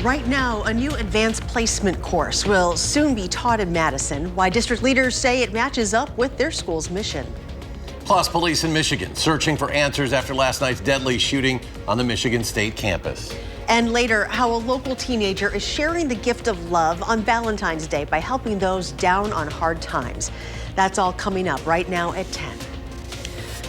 Right now, a new advanced placement course will soon be taught in Madison. Why district leaders say it matches up with their school's mission. Plus, police in Michigan searching for answers after last night's deadly shooting on the Michigan State campus. And later, how a local teenager is sharing the gift of love on Valentine's Day by helping those down on hard times. That's all coming up right now at 10.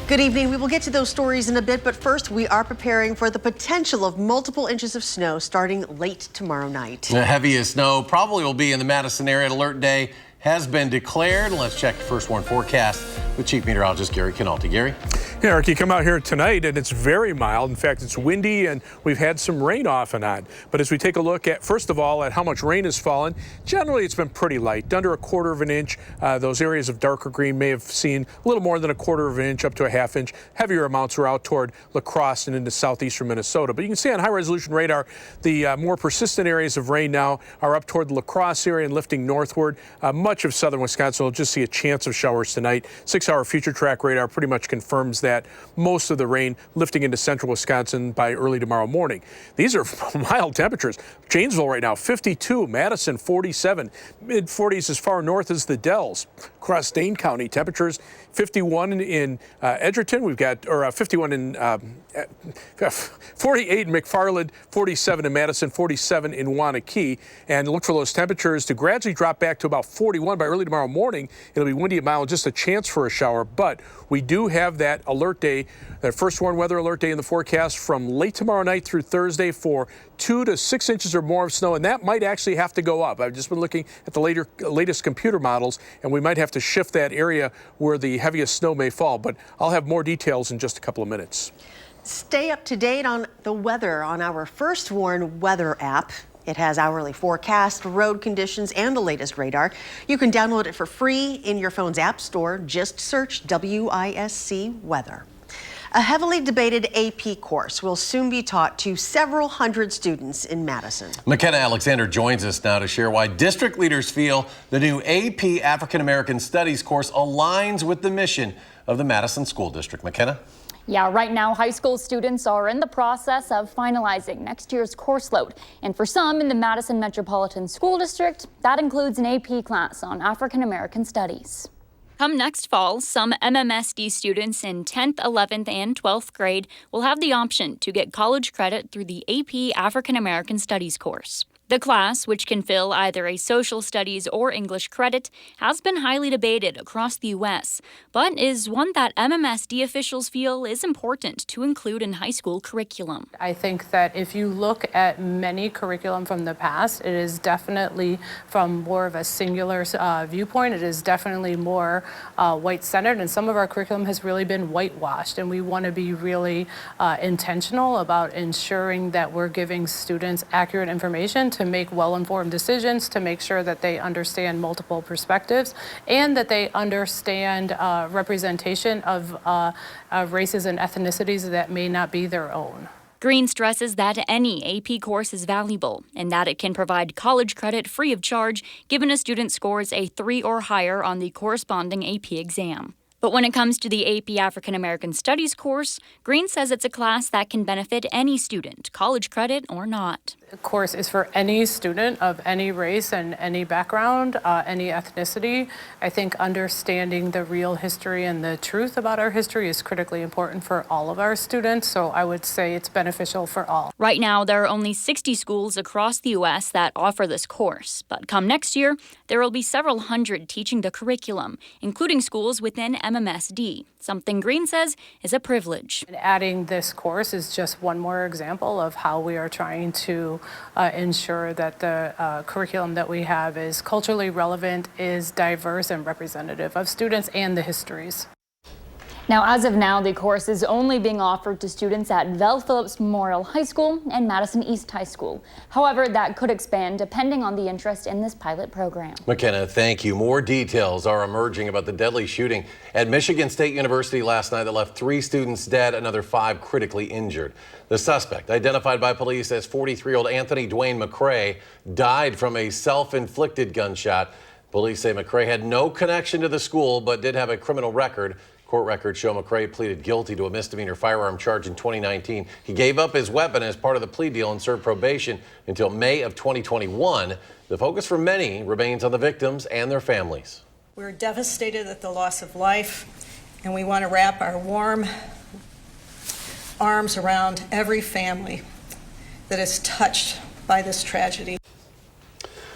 Good evening. We will get to those stories in a bit, but first we are preparing for the potential of multiple inches of snow starting late tomorrow night. The heaviest snow probably will be in the Madison area. Alert day has been declared. Let's check the first warn forecast with Chief Meteorologist Gary Canalti. Gary? Yeah, Eric, you come out here tonight and it's very mild. In fact, it's windy and we've had some rain off and on. But as we take a look at, first of all, at how much rain has fallen, generally it's been pretty light, under 1/4 of an inch. Those areas of darker green may have seen a little more than 1/4 of an inch up to a 1/2 inch. Heavier amounts are out toward La Crosse and into southeastern Minnesota. But you can see on high resolution radar, the more persistent areas of rain now are up toward the La Crosse area and lifting northward. Much of southern Wisconsin will just see a chance of showers tonight. 6-hour future track radar pretty much confirms that. Most of the rain lifting into central Wisconsin by early tomorrow morning. These are mild temperatures. Janesville right now, 52. Madison, 47. Mid-40s as far north as the Dells. Across Dane County, temperatures 51 in Edgerton. We've got, 51 in, 48 in McFarland, 47 in Madison, 47 in Wanakee. And look for those temperatures to gradually drop back to about 41 by early tomorrow morning. It'll be windy and mild, just a chance for a shower. But we do have that alert day, that first warn weather alert day in the forecast from late tomorrow night through Thursday for 2 to 6 inches or more of snow, and that might actually have to go up. I've just been looking at the latest computer models, and we might have to shift that area where the heaviest snow may fall, but I'll have more details in just a couple of minutes. Stay up to date on the weather on our First Warn weather app. It has hourly forecast, road conditions, and the latest radar. You can download it for free in your phone's app store. Just search WISC Weather. A heavily debated AP course will soon be taught to several hundred students in Madison. McKenna Alexander joins us now to share why district leaders feel the new AP African American Studies course aligns with the mission of the Madison School District. McKenna? Yeah, right now high school students are in the process of finalizing next year's course load. And for some in the Madison Metropolitan School District, that includes an AP class on African American Studies. Come next fall, some MMSD students in 10th, 11th, and 12th grade will have the option to get college credit through the AP African American Studies course. The class, which can fill either a social studies or English credit, has been highly debated across the U.S., but is one that MMSD officials feel is important to include in high school curriculum. I think that if you look at many curriculum from the past, it is definitely from more of a singular viewpoint. It is definitely more white-centered, and some of our curriculum has really been whitewashed, and we want to be really intentional about ensuring that we're giving students accurate information to make well-informed decisions, to make sure that they understand multiple perspectives and that they understand representation of races and ethnicities that may not be their own. Green stresses that any AP course is valuable and that it can provide college credit free of charge given a student scores a 3 or higher on the corresponding AP exam. But when it comes to the AP African American Studies course, Green says it's a class that can benefit any student, college credit or not. The course is for any student of any race and any background, any ethnicity. I think understanding the real history and the truth about our history is critically important for all of our students, so I would say it's beneficial for all. Right now, there are only 60 schools across the U.S. that offer this course, but come next year, there will be several hundred teaching the curriculum, including schools within MMSD, something Green says is a privilege. And adding this course is just one more example of how we are trying to ensure that the curriculum that we have is culturally relevant, is diverse and representative of students and the histories. Now, as of now, the course is only being offered to students at Vel Phillips Memorial High School and Madison East High School. However, that could expand depending on the interest in this pilot program. McKenna, thank you. More details are emerging about the deadly shooting at Michigan State University last night that left 3 students dead, another 5 critically injured. The suspect, identified by police as 43-year-old Anthony Dwayne McCrae, died from a self-inflicted gunshot. Police say McCrae had no connection to the school but did have a criminal record. Court records show McCrae pleaded guilty to a misdemeanor firearm charge in 2019. He gave up his weapon as part of the plea deal and served probation until May of 2021. The focus for many remains on the victims and their families. We're devastated at the loss of life, and we want to wrap our warm arms around every family that is touched by this tragedy.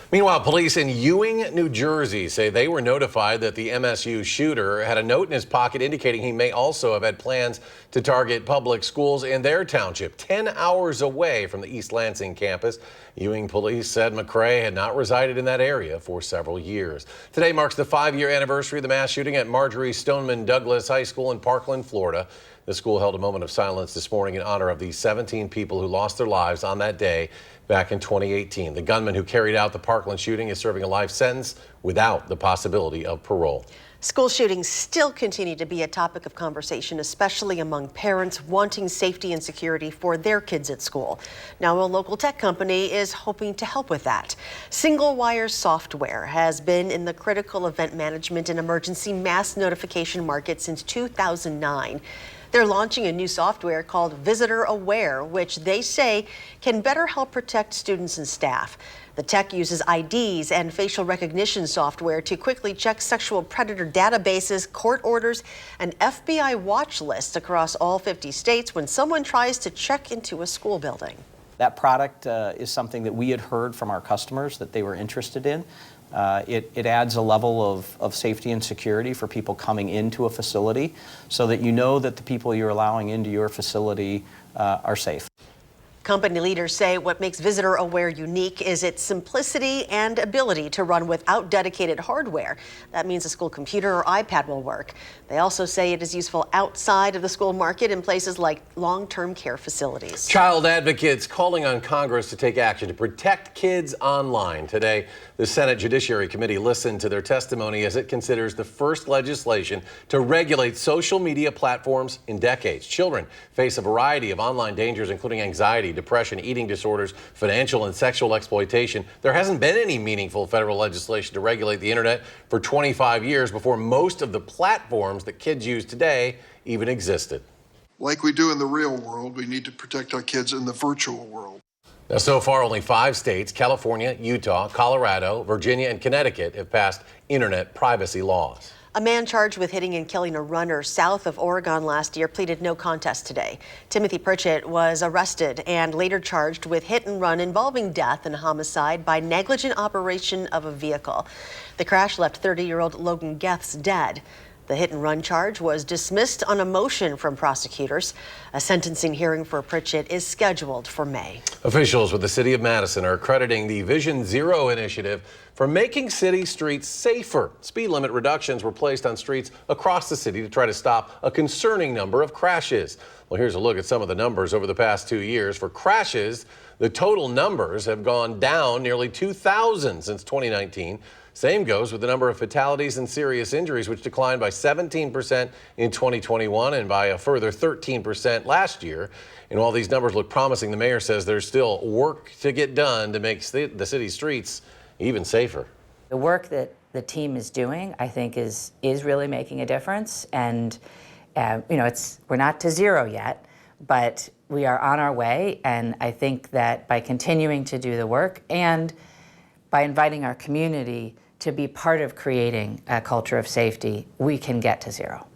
Meanwhile, police in Ewing, New Jersey say they were notified that the MSU shooter had a note in his pocket indicating he may also have had plans to target public schools in their township, 10 hours away from the East Lansing campus. Ewing police said McCrae had not resided in that area for several years. Today marks the 5-year anniversary of the mass shooting at Marjorie Stoneman Douglas High School in Parkland, Florida. The school held a moment of silence this morning in honor of the 17 people who lost their lives on that day back in 2018. The gunman who carried out the Parkland shooting is serving a life sentence without the possibility of parole. School shootings still continue to be a topic of conversation, especially among parents wanting safety and security for their kids at school. Now, a local tech company is hoping to help with that. Single Wire Software has been in the critical event management and emergency mass notification market since 2009. They're launching a new software called Visitor Aware, which they say can better help protect students and staff. The tech uses IDs and facial recognition software to quickly check sexual predator databases, court orders, and FBI watch lists across all 50 states when someone tries to check into a school building. That product is something that we had heard from our customers that they were interested in. It adds a level of safety and security for people coming into a facility so that you know that the people you're allowing into your facility are safe. Company leaders say what makes Visitor Aware unique is its simplicity and ability to run without dedicated hardware. That means a school computer or iPad will work. They also say it is useful outside of the school market in places like long-term care facilities. Child advocates calling on Congress to take action to protect kids online. Today, the Senate Judiciary Committee listened to their testimony as it considers the first legislation to regulate social media platforms in decades. Children face a variety of online dangers, including anxiety, depression, eating disorders, financial and sexual exploitation. There hasn't been any meaningful federal legislation to regulate the internet for 25 years before most of the platforms that kids use today even existed. Like we do in the real world, we need to protect our kids in the virtual world. Now, so far, only 5 states, California, Utah, Colorado, Virginia, and Connecticut, have passed internet privacy laws. A man charged with hitting and killing a runner south of Oregon last year pleaded no contest today. Timothy Pritchett was arrested and later charged with hit and run involving death and homicide by negligent operation of a vehicle. The crash left 30-year-old Logan Geths dead. The hit and run charge was dismissed on a motion from prosecutors. A sentencing hearing for Pritchett is scheduled for May. Officials with the city of Madison are crediting the Vision Zero initiative for making city streets safer. Speed limit reductions were placed on streets across the city to try to stop a concerning number of crashes. Well, here's a look at some of the numbers over the past 2 years. For crashes, the total numbers have gone down nearly 2,000 since 2019. Same goes with the number of fatalities and serious injuries, which declined by 17% in 2021 and by a further 13% last year. And while these numbers look promising, the mayor says there's still work to get done to make the city's streets even safer. The work that the team is doing, I think, is really making a difference. And we're not to zero yet, but we are on our way. And I think that by continuing to do the work and by inviting our community to be part of creating a culture of safety, we can get to zero.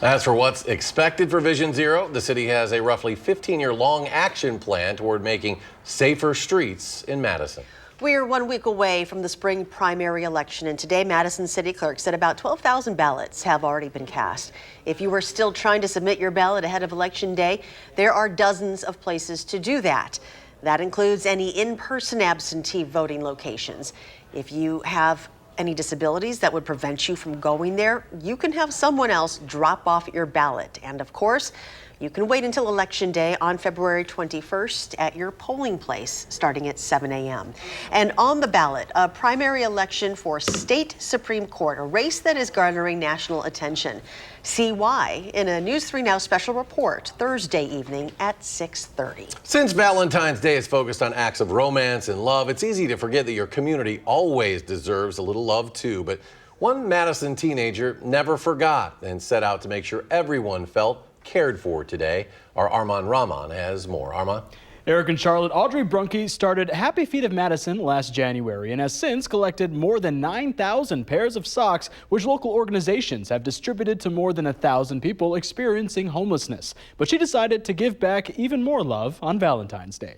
As for what's expected for Vision Zero, the city has a roughly 15-year-long action plan toward making safer streets in Madison. We're 1 week away from the spring primary election, and today Madison City Clerk said about 12,000 ballots have already been cast. If you are still trying to submit your ballot ahead of Election Day, there are dozens of places to do that. That includes any in-person absentee voting locations. If you have any disabilities that would prevent you from going there, you can have someone else drop off your ballot. And of course, you can wait until Election Day on February 21st at your polling place, starting at 7 a.m. And on the ballot, a primary election for state Supreme Court, a race that is garnering national attention. See why in a News 3 Now special report Thursday evening at 6:30. Since Valentine's Day is focused on acts of romance and love, it's easy to forget that your community always deserves a little love too. But One Madison teenager never forgot and set out to make sure everyone felt cared for today. Our Armand Rahman has more. Armand? Eric and Charlotte, Audrey Brunke started Happy Feet of Madison last January and has since collected more than 9,000 pairs of socks, which local organizations have distributed to more than 1,000 people experiencing homelessness. But she decided to give back even more love on Valentine's Day.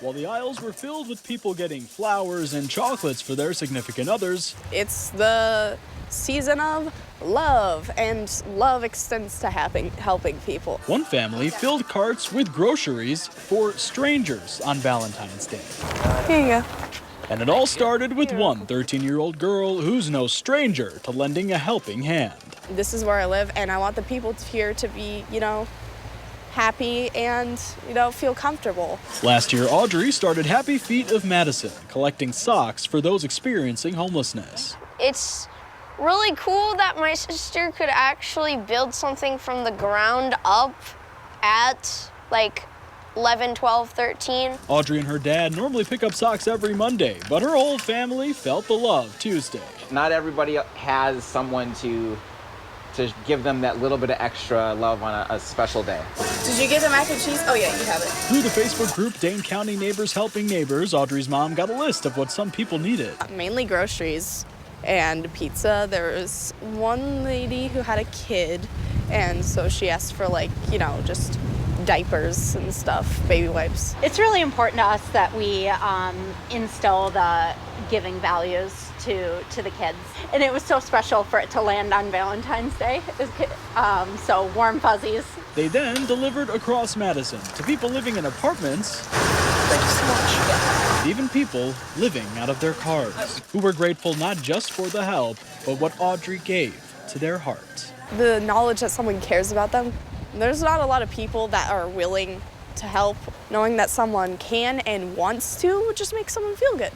While the aisles were filled with people getting flowers and chocolates for their significant others, it's the season of love, and love extends to helping people. One family filled carts with groceries for strangers on Valentine's Day. Here you go. And it all started with one 13-year-old girl who's no stranger to lending a helping hand. This is where I live, and I want the people here to be, happy and, feel comfortable. Last year, Audrey started Happy Feet of Madison, collecting socks for those experiencing homelessness. It's really cool that my sister could actually build something from the ground up at 11, 12, 13. Audrey and her dad normally pick up socks every Monday, but her whole family felt the love Tuesday. Not everybody has someone to give them that little bit of extra love on a special day. Did you get the mac and cheese? Oh yeah, you have it. Through the Facebook group Dane County Neighbors Helping Neighbors, Audrey's mom got a list of what some people needed. Mainly groceries and pizza. There was one lady who had a kid, and so she asked for just diapers and stuff, baby wipes. It's really important to us that we instill the giving values to the kids. And it was so special for it to land on Valentine's Day. So warm fuzzies. They then delivered across Madison to people living in apartments. Thank you so much. And even people living out of their cars, who were grateful not just for the help, but what Audrey gave to their heart. The knowledge that someone cares about them. There's not a lot of people that are willing to help. Knowing that someone can and wants to just makes someone feel good.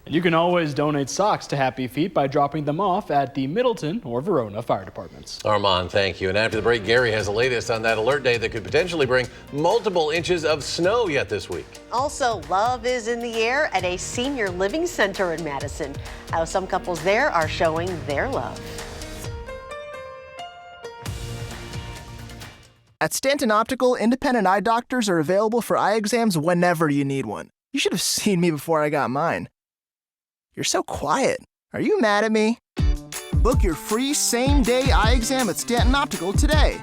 And you can always donate socks to Happy Feet by dropping them off at the Middleton or Verona fire departments. Armand, thank you. And after the break, Gary has the latest on that alert day that could potentially bring multiple inches of snow yet this week. Also, love is in the air at a senior living center in Madison. How some couples there are showing their love. At Stanton Optical, independent eye doctors are available for eye exams whenever you need one. You should have seen me before I got mine. You're so quiet. Are you mad at me? Book your free same-day eye exam at Stanton Optical today.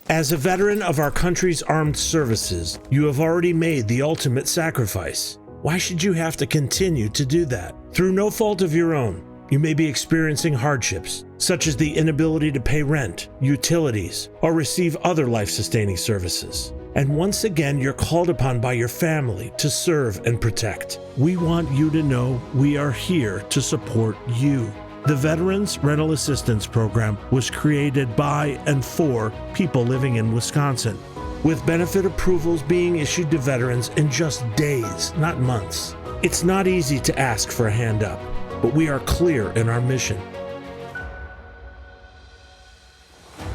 As a veteran of our country's armed services, you have already made the ultimate sacrifice. Why should you have to continue to do that? Through no fault of your own, you may be experiencing hardships, such as the inability to pay rent, utilities, or receive other life-sustaining services. And once again, you're called upon by your family to serve and protect. We want you to know we are here to support you. The Veterans Rental Assistance Program was created by and for people living in Wisconsin, with benefit approvals being issued to veterans in just days, not months. It's not easy to ask for a hand up, but we are clear in our mission.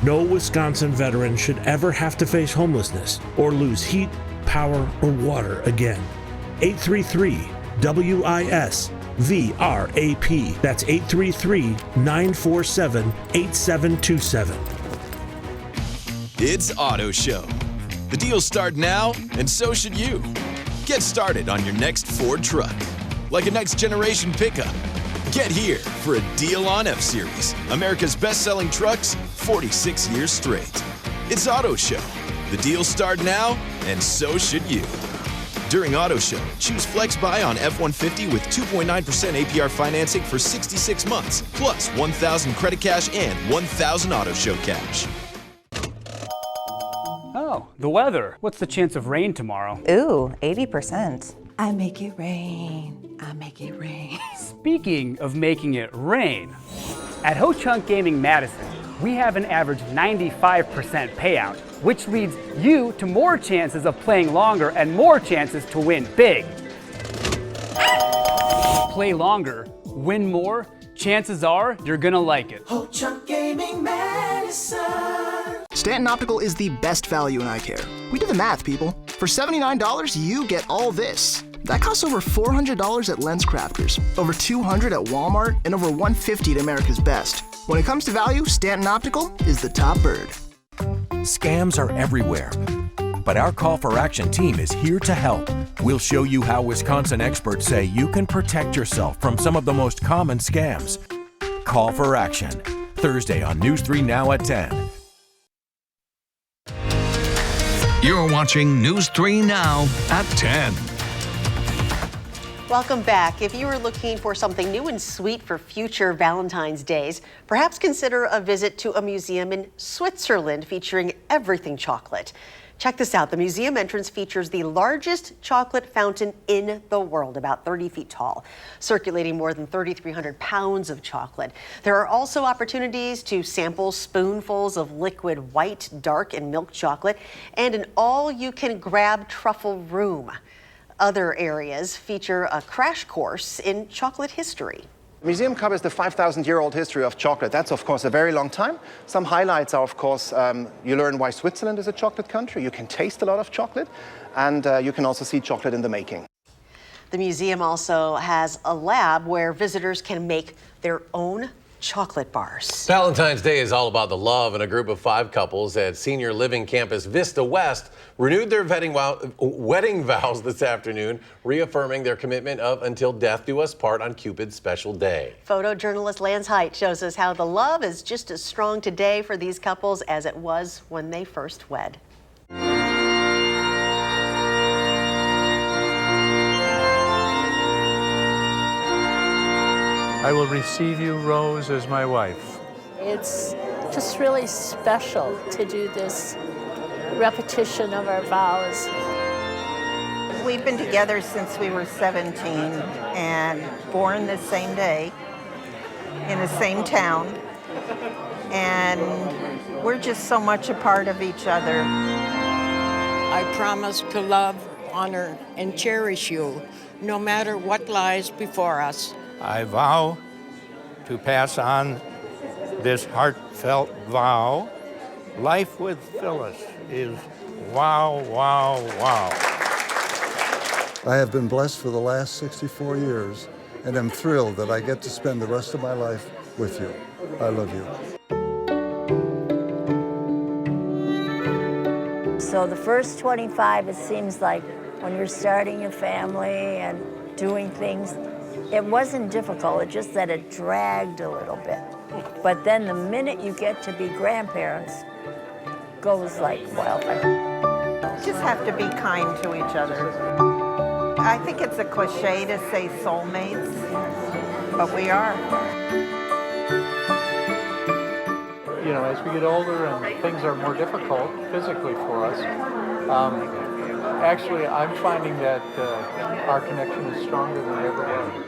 No Wisconsin veteran should ever have to face homelessness or lose heat, power, or water again. 833-WISC-VRAP. That's 833-947-8727. It's Auto Show. The deals start now, and so should you. Get started on your next Ford truck, like a next generation pickup. Get here for a deal on F-Series, America's best-selling trucks, 46 years straight. It's Auto Show. The deals start now, and so should you. During Auto Show, choose Flex Buy on F-150 with 2.9% APR financing for 66 months, plus 1,000 credit cash and 1,000 Auto Show cash. Oh, the weather. What's the chance of rain tomorrow? Ooh, 80%. I make it rain. I make it rain. Speaking of making it rain, at Ho Chunk Gaming Madison, we have an average 95% payout, which leads you to more chances of playing longer and more chances to win big. Play longer, win more, chances are you're gonna like it. Ho Chunk Gaming Madison. Stanton Optical is the best value in eye care. We did the math, people. For $79, you get all this. That costs over $400 at LensCrafters, over $200 at Walmart, and over $150 at America's Best. When it comes to value, Stanton Optical is the top bird. Scams are everywhere, but our Call for Action team is here to help. We'll show you how Wisconsin experts say you can protect yourself from some of the most common scams. Call for Action, Thursday on News 3 Now at 10. You're watching News 3 Now at 10. Welcome back. If you are looking for something new and sweet for future Valentine's Days, perhaps consider a visit to a museum in Switzerland featuring everything chocolate. Check this out. The museum entrance features the largest chocolate fountain in the world, about 30 feet tall, circulating more than 3,300 pounds of chocolate. There are also opportunities to sample spoonfuls of liquid white, dark, and milk chocolate, and an all-you-can-grab truffle room. Other areas feature a crash course in chocolate history. The museum covers the 5,000-year-old history of chocolate. That's, of course, a very long time. Some highlights are, of course, you learn why Switzerland is a chocolate country. You can taste a lot of chocolate, and you can also see chocolate in the making. The museum also has a lab where visitors can make their own chocolate bars. Valentine's Day is all about the love, and a group of 5 couples at senior living campus Vista West renewed their wedding vows this afternoon, reaffirming their commitment of until death do us part on Cupid's special day. Photojournalist Lance Height shows us how the love is just as strong today for these couples as it was when they first wed. I will receive you, Rose, as my wife. It's just really special to do this repetition of our vows. We've been together since we were 17 and born the same day in the same town. And we're just so much a part of each other. I promise to love, honor, and cherish you, no matter what lies before us. I vow to pass on this heartfelt vow. Life with Phyllis is wow, wow, wow. I have been blessed for the last 64 years, and I'm thrilled that I get to spend the rest of my life with you. I love you. So the first 25, it seems like when you're starting your family and doing things, it wasn't difficult, it's just that it dragged a little bit. But then the minute you get to be grandparents, goes like wildfire. You just have to be kind to each other. I think it's a cliche to say soulmates, but we are. You know, as we get older and things are more difficult physically for us, actually I'm finding that our connection is stronger than it ever was.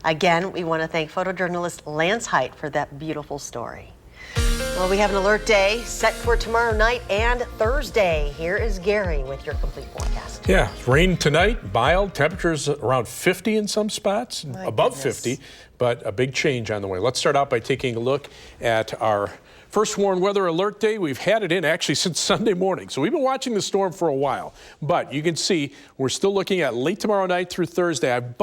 Again, we want to thank photojournalist Lance Height for that beautiful story. Well, we have an alert day set for tomorrow night and Thursday. Here is Gary with your complete forecast. Yeah, rain tonight, mild, temperatures around 50 in some spots, above 50, but a big change on the way. Let's start out by taking a look at our first warned weather alert day. We've had it in actually since Sunday morning. So we've been watching the storm for a while, but you can see we're still looking at late tomorrow night through Thursday. I've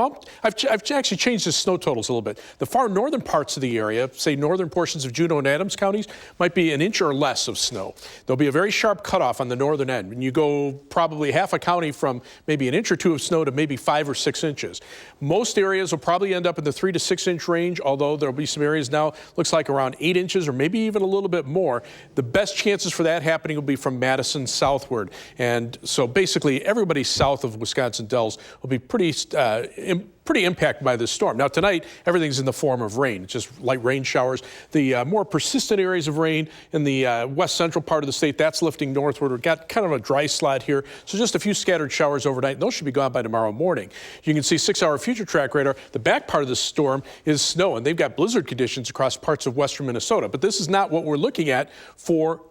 actually changed the snow totals a little bit. The far northern parts of the area, say northern portions of Juneau and Adams counties, might be an inch or less of snow. There'll be a very sharp cutoff on the northern end. And you go probably half a county from maybe an inch or 2 of snow to maybe 5 or 6 inches. Most areas will probably end up in the 3 to 6 inch range, although there'll be some areas now, looks like around 8 inches or maybe even a little bit more. The best chances for that happening will be from Madison southward. And so basically everybody south of Wisconsin Dells will be pretty impacted by this storm. Now tonight, everything's in the form of rain. It's just light rain showers. The more persistent areas of rain in the west central part of the state, that's lifting northward. We've got kind of a dry slot here. So just a few scattered showers overnight. Those should be gone by tomorrow morning. You can see 6-hour future track radar. The back part of the storm is snow, and they've got blizzard conditions across parts of western Minnesota. But this is not what we're looking at for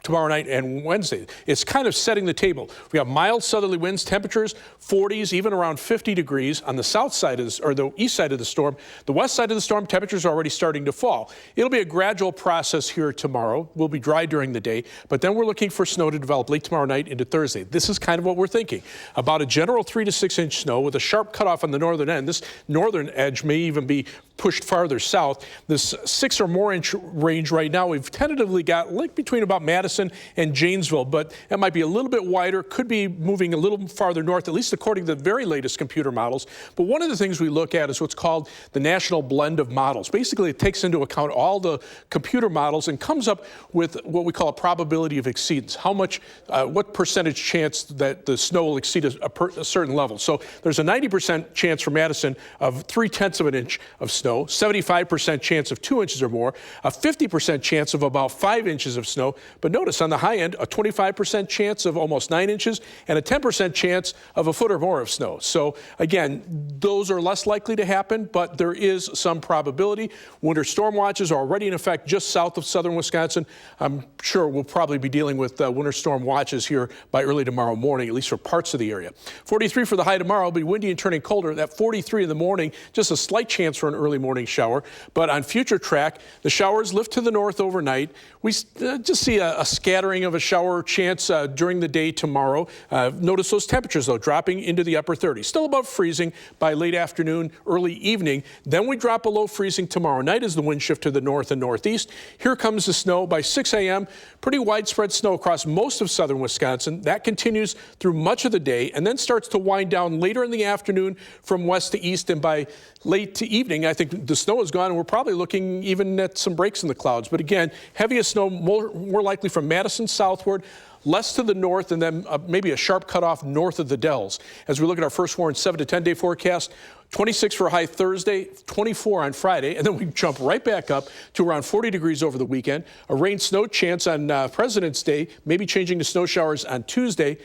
tomorrow night and Wednesday. It's kind of setting the table. We have mild southerly winds, temperatures 40s, even around 50 degrees on the south side of or the east side of the storm. The west side of the storm, temperatures are already starting to fall. It'll be a gradual process here tomorrow. We'll be dry during the day, but then we're looking for snow to develop late tomorrow night into Thursday. This is kind of what we're thinking. About a general 3 to 6 inch snow with a sharp cutoff on the northern end. This northern edge may even be pushed farther south. This 6 or more inch range right now, we've tentatively got like between about Madison and Janesville, but it might be a little bit wider, could be moving a little farther north, at least according to the very latest computer models. But one of the things we look at is what's called the National Blend of Models. Basically, it takes into account all the computer models and comes up with what we call a probability of exceedance. How much, what percentage chance that the snow will exceed a certain level. So there's a 90% chance for Madison of 0.3 of an inch of snow, 75% chance of 2 inches or more, a 50% chance of about 5 inches of snow. But notice on the high end, a 25% chance of almost 9 inches and a 10% chance of a foot or more of snow. So again, those are less likely to happen, but there is some probability. Winter storm watches are already in effect just south of southern Wisconsin. I'm sure we'll probably be dealing with winter storm watches here by early tomorrow morning, at least for parts of the area. 43 for the high tomorrow. It'll be windy and turning colder. That 43 in the morning, just a slight chance for an early morning shower. But on future track, the showers lift to the north overnight. We just see a scattering of a shower chance during the day tomorrow. Notice those temperatures, though, dropping into the upper 30s. Still above freezing by late afternoon, early evening. Then we drop below freezing tomorrow night as the winds shift to the north and northeast. Here comes the snow by 6 a.m. Pretty widespread snow across most of southern Wisconsin. That continues through much of the day and then starts to wind down later in the afternoon from west to east. And by late to evening, I think the snow is gone, and we're probably looking even at some breaks in the clouds. But again, heaviest snow more likely from Madison southward, less to the north, and then maybe a sharp cutoff north of the Dells. As we look at our first warn 7 to 10 day forecast, 26 for a high Thursday, 24 on Friday, and then we jump right back up to around 40 degrees over the weekend. A rain snow chance on President's Day, maybe changing to snow showers on Tuesday.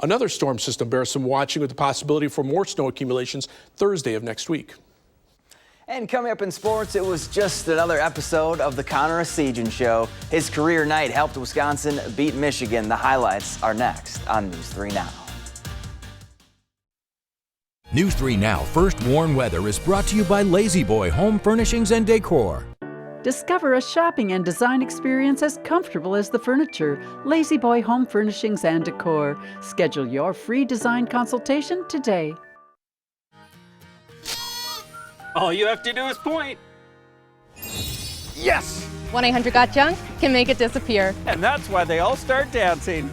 Another storm system bears some watching with the possibility for more snow accumulations Thursday of next week. And coming up in sports, it was just another episode of the Connor Essegian Show. His career night helped Wisconsin beat Michigan. The highlights are next on News 3 Now. News 3 Now First Warn Weather is brought to you by Lazy Boy Home Furnishings and Decor. Discover a shopping and design experience as comfortable as the furniture. Lazy Boy Home Furnishings and Decor. Schedule your free design consultation today. All you have to do is point. Yes! 1-800-GOT-JUNK can make it disappear. And that's why they all start dancing.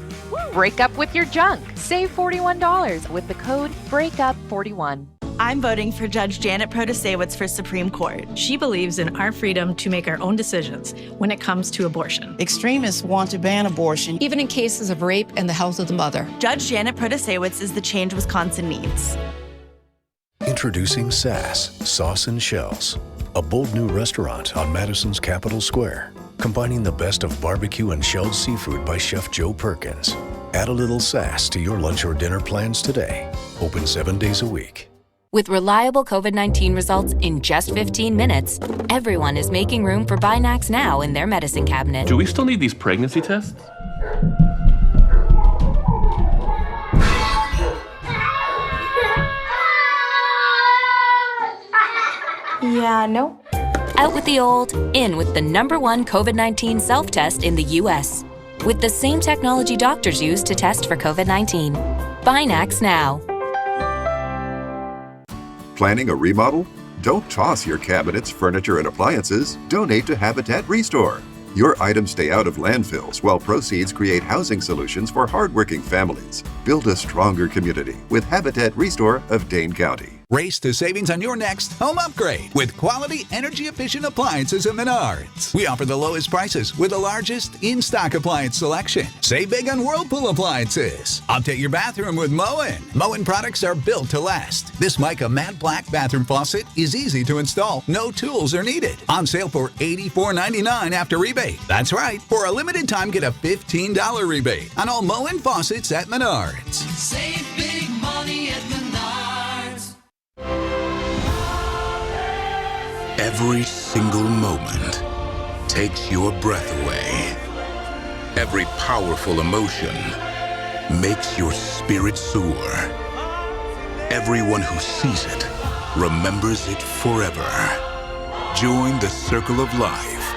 Break up with your junk. Save $41 with the code BREAKUP41. I'm voting for Judge Janet Protasewicz for Supreme Court. She believes in our freedom to make our own decisions when it comes to abortion. Extremists want to ban abortion, even in cases of rape and the health of the mother. Judge Janet Protasewicz is the change Wisconsin needs. Introducing Sass, Sauce and Shells, a bold new restaurant on Madison's Capitol Square, combining the best of barbecue and shelled seafood by Chef Joe Perkins. Add a little sass to your lunch or dinner plans today. Open 7 days a week. With reliable COVID-19 results in just 15 minutes, everyone is making room for Binax Now in their medicine cabinet. Do we still need these pregnancy tests? Yeah, no. Out with the old, in with the #1 COVID-19 self-test in the U.S. With the same technology doctors use to test for COVID-19. Binax Now. Planning a remodel? Don't toss your cabinets, furniture, and appliances. Donate to Habitat Restore. Your items stay out of landfills while proceeds create housing solutions for hardworking families. Build a stronger community with Habitat Restore of Dane County. Race to savings on your next home upgrade with quality, energy-efficient appliances at Menards. We offer the lowest prices with the largest in-stock appliance selection. Save big on Whirlpool appliances. Update your bathroom with Moen. Moen products are built to last. This mica matte black bathroom faucet is easy to install. No tools are needed. On sale for $84.99 after rebate. That's right. For a limited time, get a $15 rebate on all Moen faucets at Menards. Save big money at Menards. Every single moment takes your breath away. Every powerful emotion makes your spirit soar. Everyone who sees it remembers it forever. Join the circle of life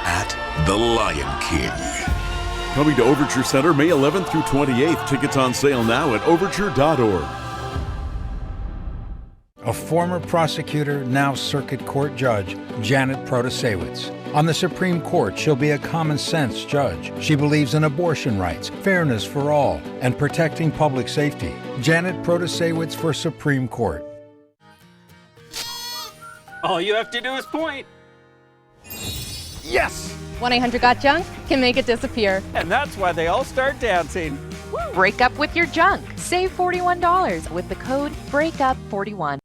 at The Lion King. Coming to Overture Center May 11th through 28th. Tickets on sale now at overture.org. A former prosecutor, now circuit court judge, Janet Protasewicz. On the Supreme Court, she'll be a common-sense judge. She believes in abortion rights, fairness for all, and protecting public safety. Janet Protasewicz for Supreme Court. All you have to do is point. Yes! 1-800-GOT-JUNK can make it disappear. And that's why they all start dancing. Break up with your junk. Save $41 with the code BREAKUP41.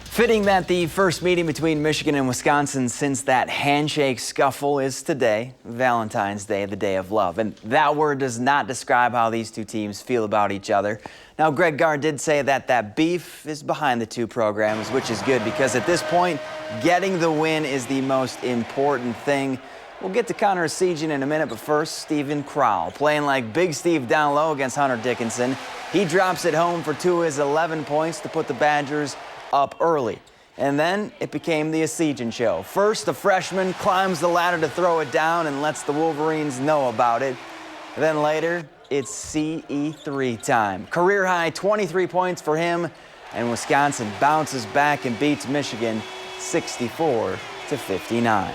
Fitting that the first meeting between Michigan and Wisconsin since that handshake scuffle is today, Valentine's Day, the day of love. And that word does not describe how these two teams feel about each other. Now, Greg Gard did say that beef is behind the two programs, which is good because at this point, getting the win is the most important thing. We'll get to Connor Essegian in a minute, but first, Steven Crowell playing like Big Steve down low against Hunter Dickinson. He drops it home for 2 of his 11 points to put the Badgers up early. And then it became the Essegian show. First, the freshman climbs the ladder to throw it down and lets the Wolverines know about it. Then later, it's CE3 time. Career high 23 points for him, and Wisconsin bounces back and beats Michigan 64-59.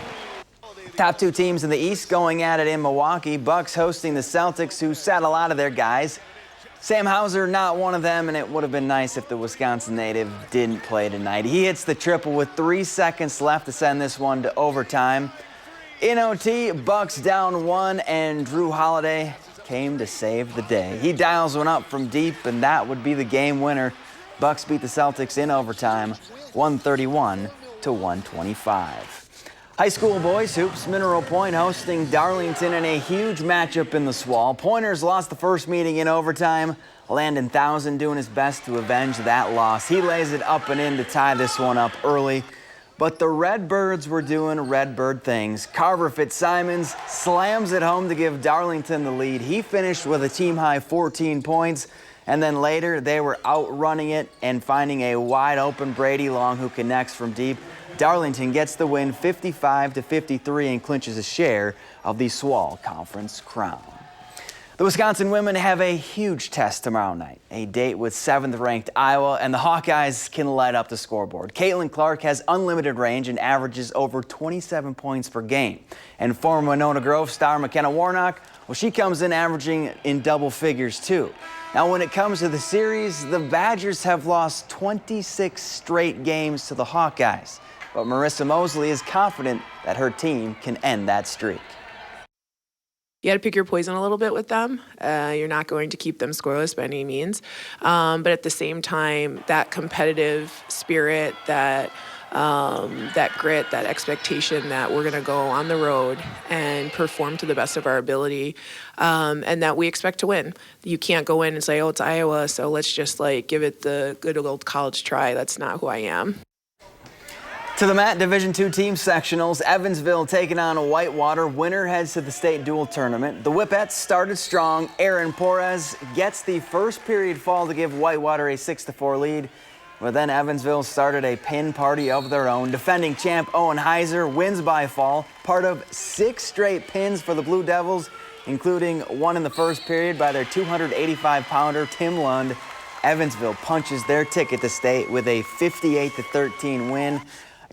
Top two teams in the East going at it in Milwaukee. Bucks hosting the Celtics, who sat a lot of their guys. Sam Hauser, not one of them, and it would have been nice if the Wisconsin native didn't play tonight. He hits the triple with 3 seconds left to send this one to overtime. In OT, Bucks down 1, and Drew Holiday came to save the day. He dials one up from deep, and that would be the game winner. Bucks beat the Celtics in overtime, 131-125. High school boys hoops, Mineral Point hosting Darlington in a huge matchup in the Swall. Pointers lost the first meeting in overtime. Landon Thousand doing his best to avenge that loss. He lays it up and in to tie this one up early. But the Redbirds were doing Redbird things. Carver Fitzsimons slams it home to give Darlington the lead. He finished with a team-high 14 points. And then later, they were outrunning it and finding a wide-open Brady Long who connects from deep. Darlington gets the win 55-53 and clinches a share of the Swall Conference crown. The Wisconsin women have a huge test tomorrow night, a date with 7th-ranked Iowa, and the Hawkeyes can light up the scoreboard. Caitlin Clark has unlimited range and averages over 27 points per game. And former Winona Grove star McKenna Warnock, well, she comes in averaging in double figures too. Now, when it comes to the series, the Badgers have lost 26 straight games to the Hawkeyes. But Marissa Mosley is confident that her team can end that streak. You got to pick your poison a little bit with them. You're not going to keep them scoreless by any means. But at the same time, that competitive spirit, that grit, that expectation that we're going to go on the road and perform to the best of our ability, and that we expect to win. You can't go in and say, oh, it's Iowa, so let's just give it the good old college try. That's not who I am. To the MAT Division II team sectionals, Evansville taking on Whitewater. Winner heads to the state dual tournament. The Whippets started strong. Aaron Porez gets the first period fall to give Whitewater a 6-4 lead. But then Evansville started a pin party of their own. Defending champ Owen Heiser wins by fall. Part of 6 straight pins for the Blue Devils, including one in the first period by their 285-pounder Tim Lund. Evansville punches their ticket to state with a 58-13 win.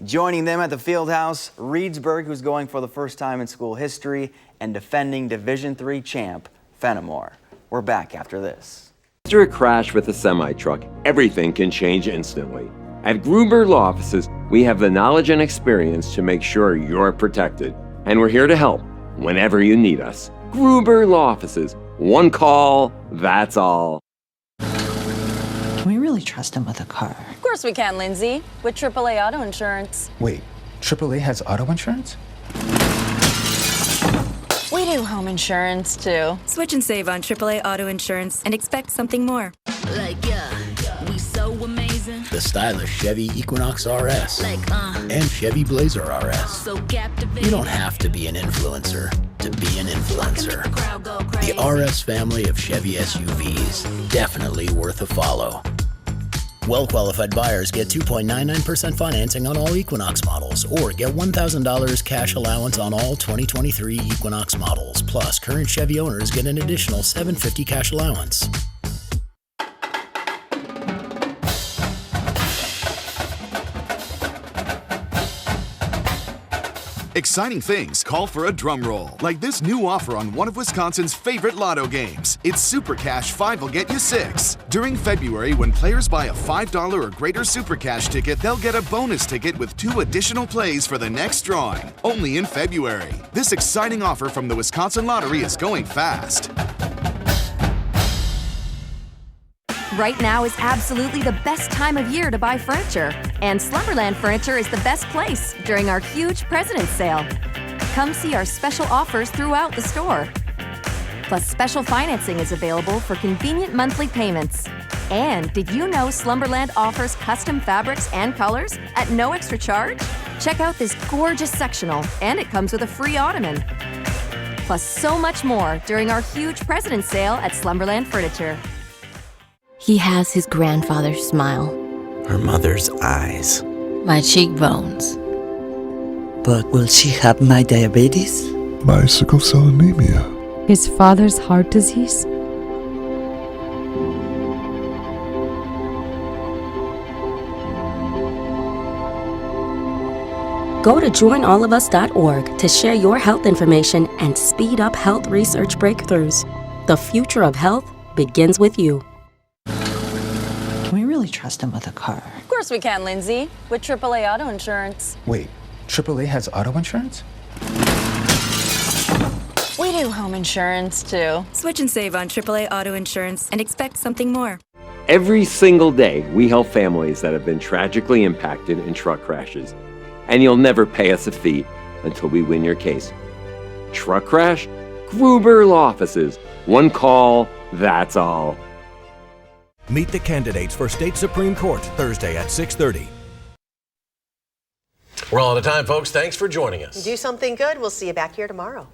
Joining them at the Fieldhouse, Reedsburg, who's going for the first time in school history, and defending Division III champ, Fenimore. We're back after this. After a crash with a semi-truck, everything can change instantly. At Gruber Law Offices, we have the knowledge and experience to make sure you're protected. And we're here to help whenever you need us. Gruber Law Offices. One call, that's all. Can we really trust him with a car? Of course we can, Lindsay, with AAA Auto Insurance. Wait, AAA has auto insurance? We do home insurance, too. Switch and save on AAA Auto Insurance and expect something more. We so amazing. the stylish Chevy Equinox RS and Chevy Blazer RS. So captivating. You don't have to be an influencer to be an influencer. The RS family of Chevy SUVs, definitely worth a follow. Well-qualified buyers get 2.99% financing on all Equinox models, or get $1,000 cash allowance on all 2023 Equinox models. Plus, current Chevy owners get an additional $750 cash allowance. Exciting things call for a drum roll, like this new offer on one of Wisconsin's favorite lotto games. It's Super Cash 5 will get you 6. During February, when players buy a $5 or greater Super Cash ticket, they'll get a bonus ticket with 2 additional plays for the next drawing. Only in February. This exciting offer from the Wisconsin Lottery is going fast. Right now is absolutely the best time of year to buy furniture, and Slumberland Furniture is the best place during our huge President's Sale. Come see our special offers throughout the store. Plus, special financing is available for convenient monthly payments. And did you know Slumberland offers custom fabrics and colors at no extra charge? Check out this gorgeous sectional, and it comes with a free ottoman. Plus, so much more during our huge President's Sale at Slumberland Furniture. He has his grandfather's smile, her mother's eyes, my cheekbones. But will she have my diabetes? My sickle cell anemia. His father's heart disease? Go to joinallofus.org to share your health information and speed up health research breakthroughs. The future of health begins with you. Can we really trust him with a car? Of course we can, Lindsay, with AAA auto insurance. Wait, AAA has auto insurance? We do home insurance, too. Switch and save on AAA auto insurance and expect something more. Every single day, we help families that have been tragically impacted in truck crashes. And you'll never pay us a fee until we win your case. Truck crash? Gruber Law Offices. One call, that's all. Meet the candidates for State Supreme Court Thursday at 6:30. We're all out of time, folks. Thanks for joining us. Do something good. We'll see you back here tomorrow.